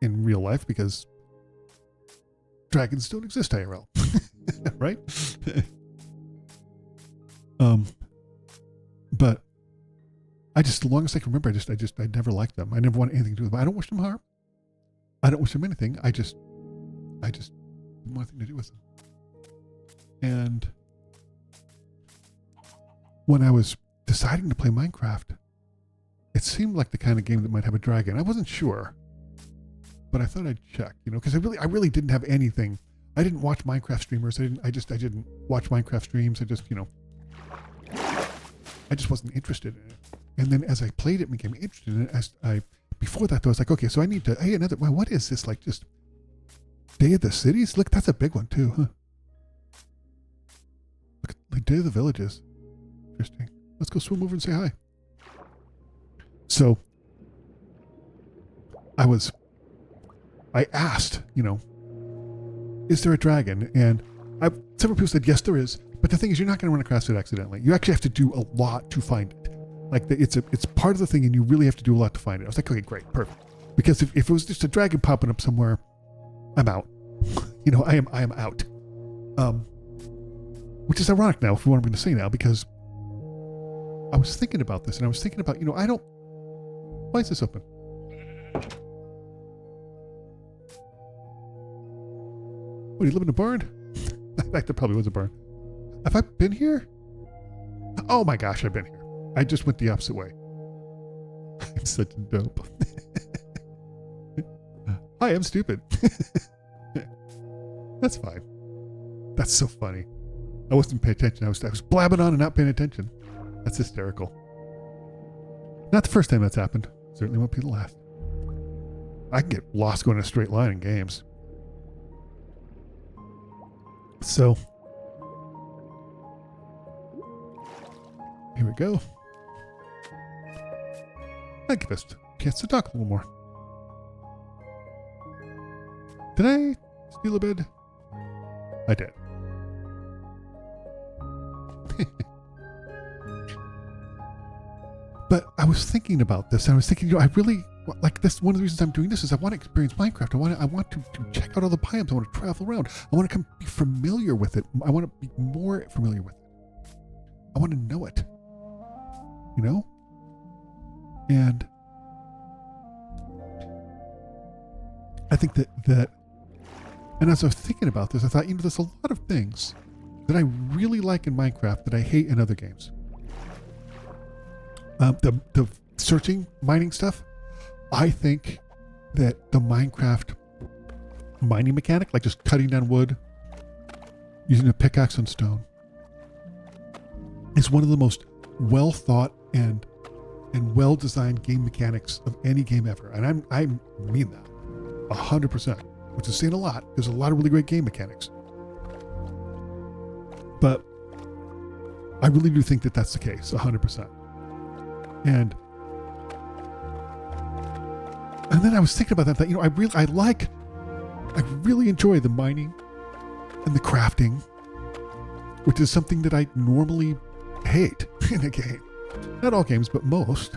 [SPEAKER 1] in real life, because dragons don't exist IRL, right? But I just, the longest I can remember, I never liked them. I never wanted anything to do with them. I don't wish them harm. I don't wish them anything. I just didn't want anything to do with them. And when I was deciding to play Minecraft, it seemed like the kind of game that might have a dragon. I wasn't sure, but I thought I'd check, because I really didn't have anything. I didn't watch Minecraft streamers. I didn't watch Minecraft streams. I just wasn't interested in it. And then as I played it and became interested in it, before that though, I was like, okay, so I need to, what is this? Like, just Day of the Cities? Look, that's a big one too, huh? Look, like Day of the Villages. Interesting. Let's go swim over and say hi. So I asked, is there a dragon? And several people said, yes, there is. But the thing is, you're not going to run across it accidentally. You actually have to do a lot to find it. Like, it's part of the thing, and you really have to do a lot to find it. I was like, okay, great, perfect. Because if it was just a dragon popping up somewhere, I'm out. I am out. Which is ironic now, for what I'm going to say now, because I was thinking about this, and I was thinking about, why is this open? What, do you live in a barn? In fact, there probably was a barn. Have I been here? Oh my gosh, I've been here. I just went the opposite way. I'm such a dope. Hi, I'm stupid. That's fine. That's so funny. I wasn't paying attention. I was blabbing on and not paying attention. That's hysterical. Not the first time that's happened. Certainly won't be the last. I can get lost going in a straight line in games. So, here we go. That gives us a chance to talk a little more. Did I steal a bed? I did. But I was thinking about this, and I was thinking, I really like this. One of the reasons I'm doing this is I want to experience Minecraft. I want to check out all the biomes. I want to travel around. I want to be familiar with it. I want to be more familiar with it. I want to know it. And I think that, and as I was thinking about this, I thought, there's a lot of things that I really like in Minecraft that I hate in other games. The searching, mining stuff, I think that the Minecraft mining mechanic, like just cutting down wood, using a pickaxe on stone, is one of the most well thought and well designed game mechanics of any game ever. And I mean that 100%, which is saying a lot. There's a lot of really great game mechanics, but I really do think that that's the case 100%. And then I was thinking about that I really enjoy the mining and the crafting, which is something that I normally hate in a game. Not all games, but most.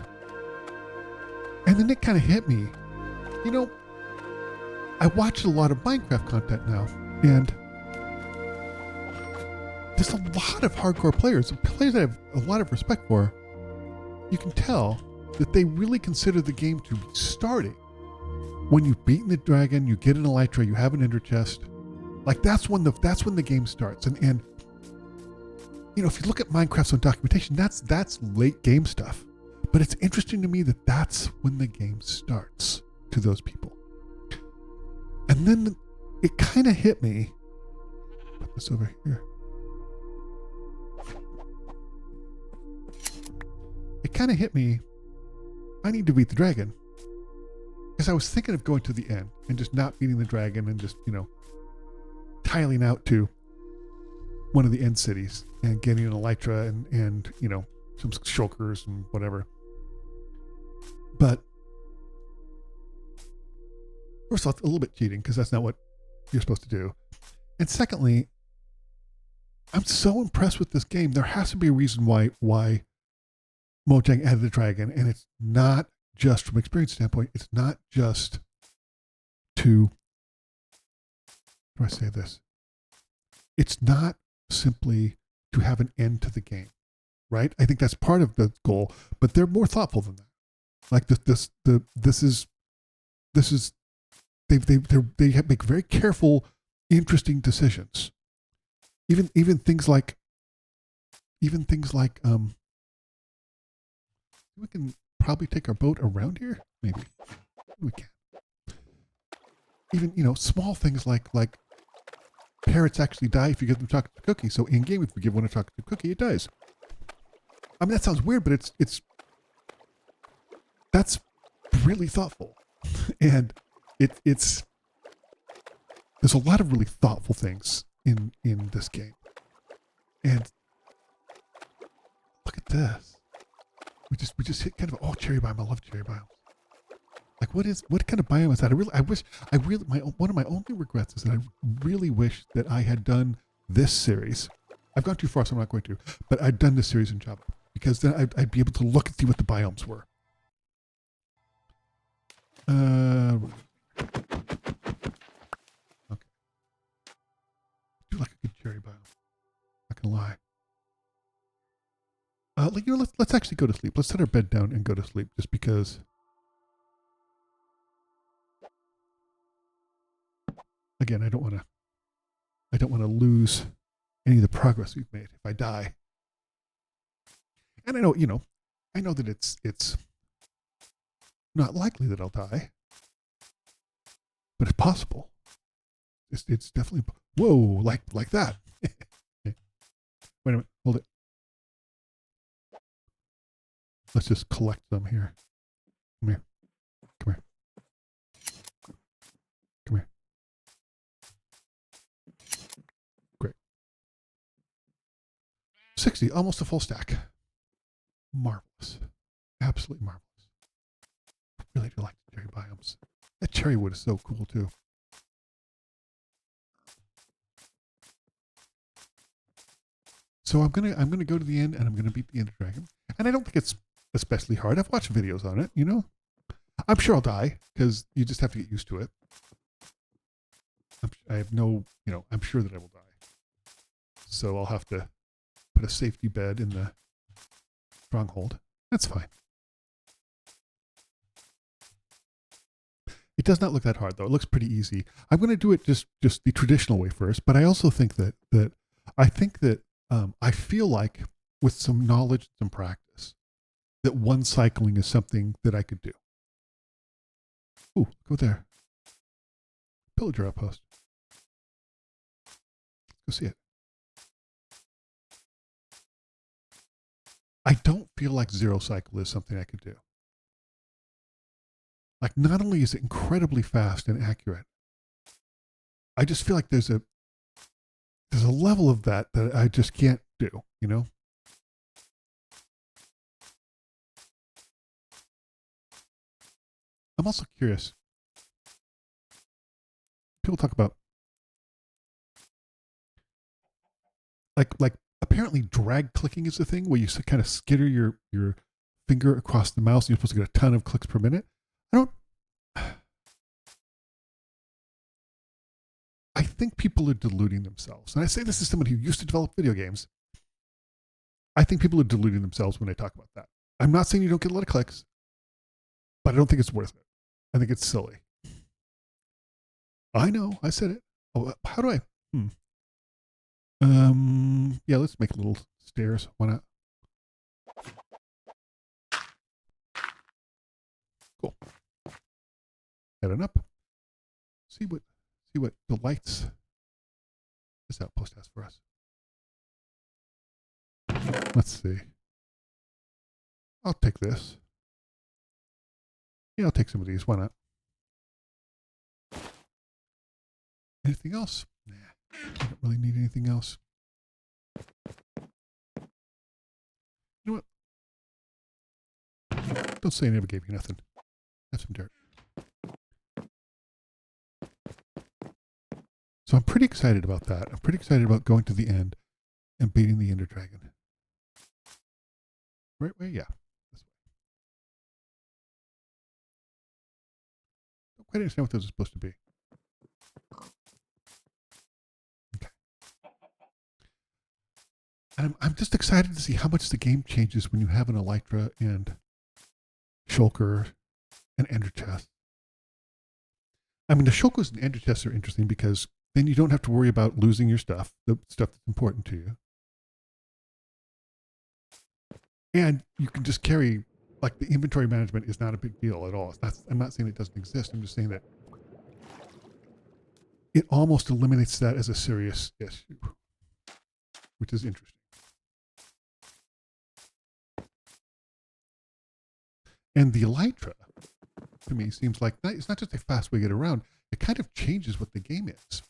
[SPEAKER 1] And then it kind of hit me. I watch a lot of Minecraft content now, and there's a lot of hardcore players I have a lot of respect for. You can tell that they really consider the game to be starting when you've beaten the dragon, you get an elytra, you have an ender chest. Like, that's when the game starts. And if you look at Minecraft's own documentation, that's late game stuff. But it's interesting to me that that's when the game starts to those people. And then it kind of hit me. Put this over here. It kind of hit me. I need to beat the dragon. Because I was thinking of going to the end and just not beating the dragon and just, tiling out to one of the end cities and getting an elytra and some shulkers and whatever. But first of all, it's a little bit cheating because that's not what you're supposed to do. And secondly, I'm so impressed with this game. There has to be a reason why Mojang added the dragon, and it's not just from experience standpoint. It's not just to, how do I say this? It's not simply to have an end to the game, right? I think that's part of the goal, but they're more thoughtful than that. Like this is they make very careful, interesting decisions. Even things like we can probably take our boat around here. Maybe we can. Even small things like parrots actually die if you give them chocolate cookie. So in game, if we give one a chocolate cookie, it dies. I mean, that sounds weird, but that's really thoughtful, and it's there's a lot of really thoughtful things in this game. And look at this. We just hit kind of cherry biome. I love cherry biomes. Like what kind of biome is that? One of my only regrets is that I really wish that I had done this series. I've gone too far, so I'm not going to. But I'd done this series in Java because then I'd be able to look and see what the biomes were. Okay. I do like a good cherry biome. Not gonna lie. Let's actually go to sleep. Let's set our bed down and go to sleep, just because. Again, I don't want to lose any of the progress we've made if I die. And I know that it's not likely that I'll die, but it's possible. It's definitely like that. Okay. Wait a minute, hold it. Let's just collect them here. Come here. Come here. Come here. Great. 60, almost a full stack. Marvelous. Absolutely marvelous. I really do like the cherry biomes. That cherry wood is so cool too. So I'm gonna go to the end, and I'm gonna beat the Ender Dragon. And I don't think it's especially hard. I've watched videos on it, I'm sure I'll die because you just have to get used to it. I have no, I'm sure that I will die. So I'll have to put a safety bed in the stronghold. That's fine. It does not look that hard though. It looks pretty easy. I'm going to do it just the traditional way first, but I also think that I feel like with some knowledge and some practice, that one cycling is something that I could do. Ooh, go there. Pillager outpost. Let's go see it. I don't feel like zero cycle is something I could do. Like, not only is it incredibly fast and accurate, I just feel like there's a level of that I just can't do, I'm also curious. People talk about like apparently drag clicking is the thing where you kind of skitter your finger across the mouse and you're supposed to get a ton of clicks per minute. I think people are deluding themselves. And I say this as someone who used to develop video games. I think people are deluding themselves when they talk about that. I'm not saying you don't get a lot of clicks, but I don't think it's worth it. I think it's silly. I know, I said it. Oh, how do I? Yeah, let's make little stairs. Why not? Cool. Heading up. See what the lights this outpost has for us. Let's see. I'll take this. Yeah, I'll take some of these. Why not? Anything else? Nah, I don't really need anything else. You know what? Don't say I never gave you nothing. Have some dirt. So I'm pretty excited about that. I'm pretty excited about going to the end and beating the Ender Dragon. Right way? Yeah. This way. Don't quite understand what those are supposed to be. Okay. And I'm just excited to see how much the game changes when you have an Elytra and Shulker and Ender Chest. I mean, the Shulkers and Ender Chests are interesting because then you don't have to worry about losing your stuff, the stuff that's important to you. And you can just carry, like, the inventory management is not a big deal at all. I'm not saying it doesn't exist. I'm just saying that it almost eliminates that as a serious issue, which is interesting. And the Elytra, to me, seems like it's not just a fast way to get around. It kind of changes what the game is.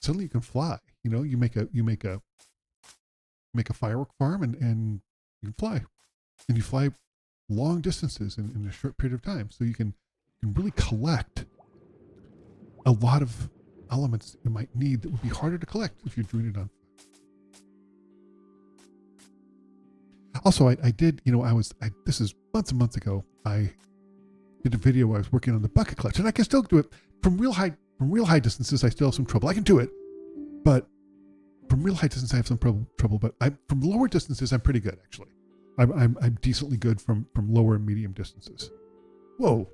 [SPEAKER 1] Suddenly you can fly. You know, you make a firework farm and you can fly. And you fly long distances in a short period of time. So you can really collect a lot of elements that you might need that would be harder to collect if you're doing it on. Also, I did, you know, this is months and months ago, I did a video where I was working on the bucket clutch, and I can still do it from real high distances. I still have some trouble. I can do it, but from real high distances, I have some trouble. But from lower distances, I'm pretty good, actually. I'm decently good from lower and medium distances. Whoa.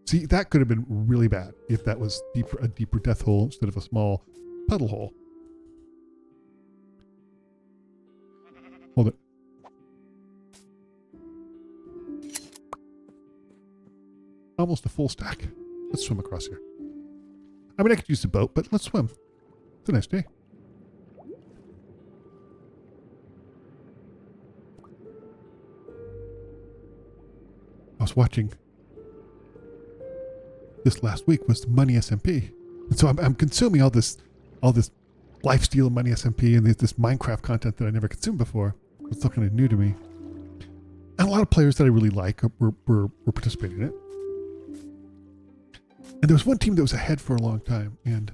[SPEAKER 1] See, that could have been really bad if that was a deeper death hole instead of a small puddle hole. Hold it. Almost a full stack. Let's swim across here. I mean, I could use the boat, but let's swim. It's a nice day. I was watching this last week was Money SMP. And so I'm consuming all this lifesteal Money SMP and this Minecraft content that I never consumed before. It's still kind of new to me. And a lot of players that I really like were participating in it. And there was one team that was ahead for a long time, and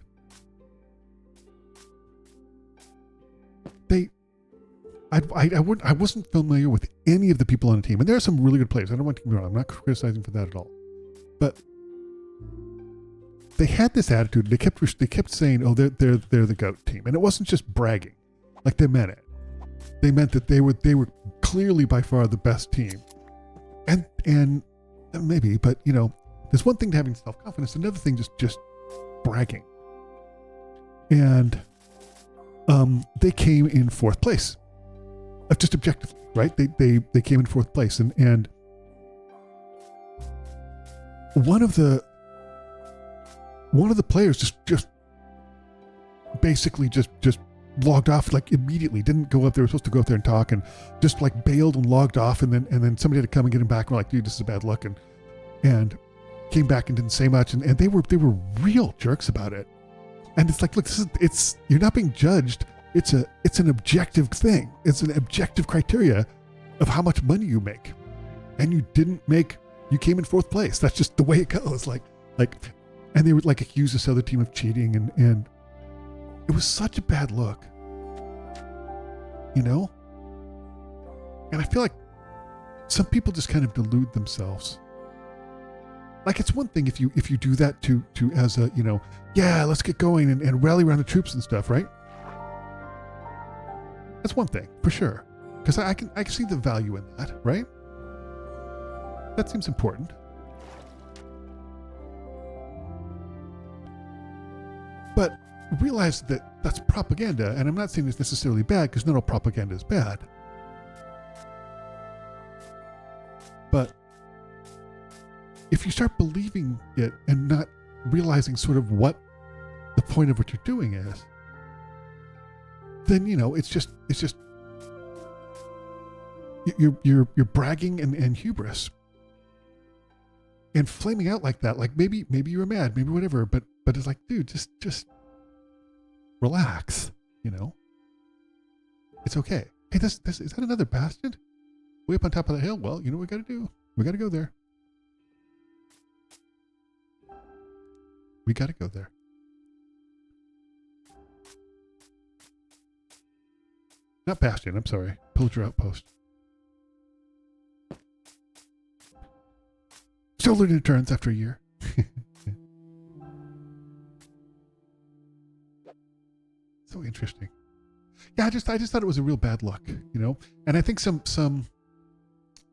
[SPEAKER 1] I wasn't familiar with any of the people on the team. And there are some really good players. I don't want to get me wrong. I'm not criticizing for that at all. But they had this attitude. They kept saying, "Oh, they're the GOAT team," and it wasn't just bragging. Like, they meant it. They meant that they were clearly by far the best team. And maybe, but you know, there's one thing to having self-confidence, another thing just bragging. And they came in fourth place. Just objectively, right? They came in fourth place, and one of the players just basically just logged off, like, immediately. Didn't go up there. They were supposed to go up there and talk, and just like bailed and logged off, and then somebody had to come and get him back. And we're like, dude, this is a bad look, and came back and didn't say much, and they were real jerks about it. And it's like, look, you're not being judged. It's an objective thing. It's an objective criteria of how much money you make. And you came in fourth place. That's just the way it goes. Like, and they would like accuse this other team of cheating, and it was such a bad look, you know? And I feel like some people just kind of delude themselves. Like, it's one thing if you do that to as a, you know, yeah, let's get going and rally around the troops and stuff, right? That's one thing, for sure. Because I can see the value in that, right? That seems important. But realize that that's propaganda, and I'm not saying it's necessarily bad, because not all propaganda is bad. But if you start believing it and not realizing sort of what the point of what you're doing is, then, you know, it's just you're bragging and hubris and flaming out like that. Like, maybe you were mad, maybe whatever, but it's like, dude, just relax, you know? It's okay. Hey, is that another bastion? Way up on top of the hill? Well, you know what we got to do? We got to go there. We got to go there. Not Bastion, I'm sorry. Pillager Outpost. Still learning turns after a year. So interesting. Yeah, I just thought it was a real bad luck, you know? And I think some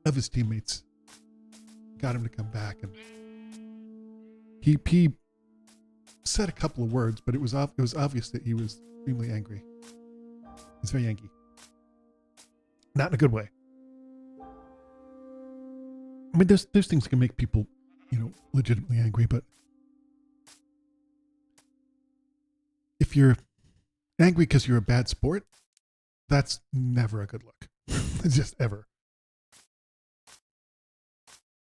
[SPEAKER 1] of his teammates got him to come back, and he said a couple of words, but it was obvious that he was extremely angry. He's very angry. Not in a good way. I mean, there's things that can make people, you know, legitimately angry, but if you're angry because you're a bad sport, that's never a good look. It's just ever.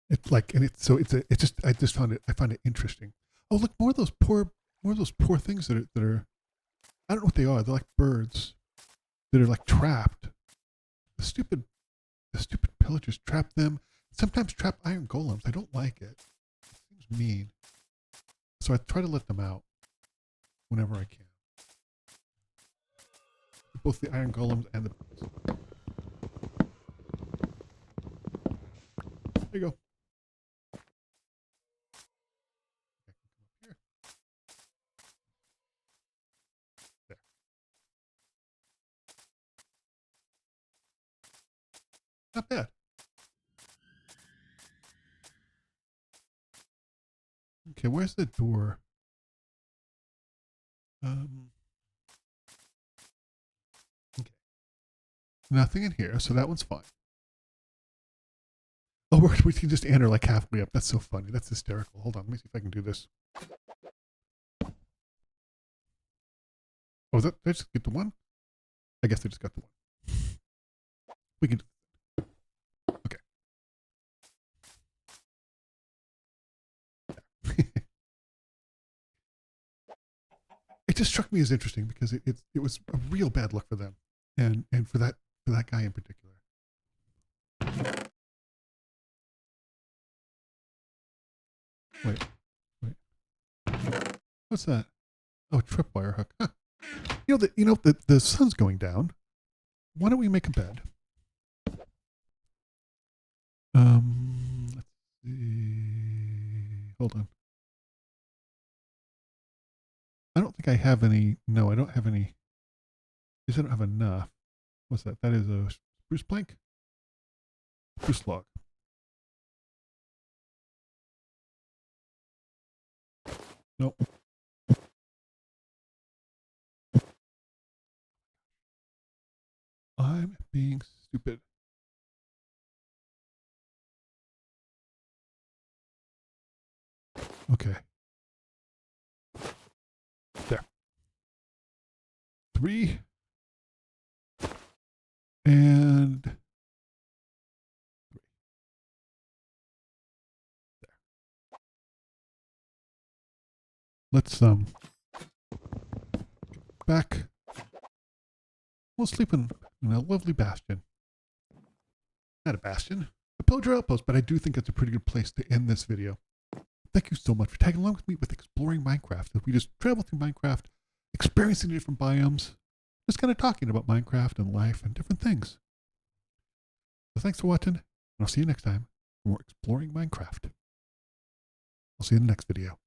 [SPEAKER 1] It's like, and it's so it's just I find it interesting. Oh, look, more of those poor things that are I don't know what they are. They're like birds that are like trapped. The stupid pillagers trap them. Sometimes trap iron golems. I don't like it. It seems mean. So I try to let them out whenever I can. Both the iron golems and the birds. There you go. Here. There. Not bad. Okay, where's the door? Okay. Nothing in here, so that one's fine. Oh, we can just enter like halfway up. That's so funny. That's hysterical. Hold on, let me see if I can do this. Oh, did I just get the one? I guess I just got the one. We can. Okay. It just struck me as interesting because it was a real bad luck for them, and for that guy in particular. Wait. What's that? Oh, tripwire hook. Huh. You know the sun's going down. Why don't we make a bed? Let's see. Hold on. I don't think I have any. No, I don't have any. Because I don't have enough. What's that? That is a spruce plank? Spruce log. Nope. I'm being stupid. Okay. There. 3. And 3. There. Let's back. We'll sleep in a lovely bastion. Not a bastion, a pillager outpost, but I do think it's a pretty good place to end this video. Thank you so much for tagging along with me with exploring Minecraft. As we just travel through Minecraft, experiencing the different biomes, just kind of talking about Minecraft and life and different things. So thanks for watching, and I'll see you next time for more exploring Minecraft. I'll see you in the next video.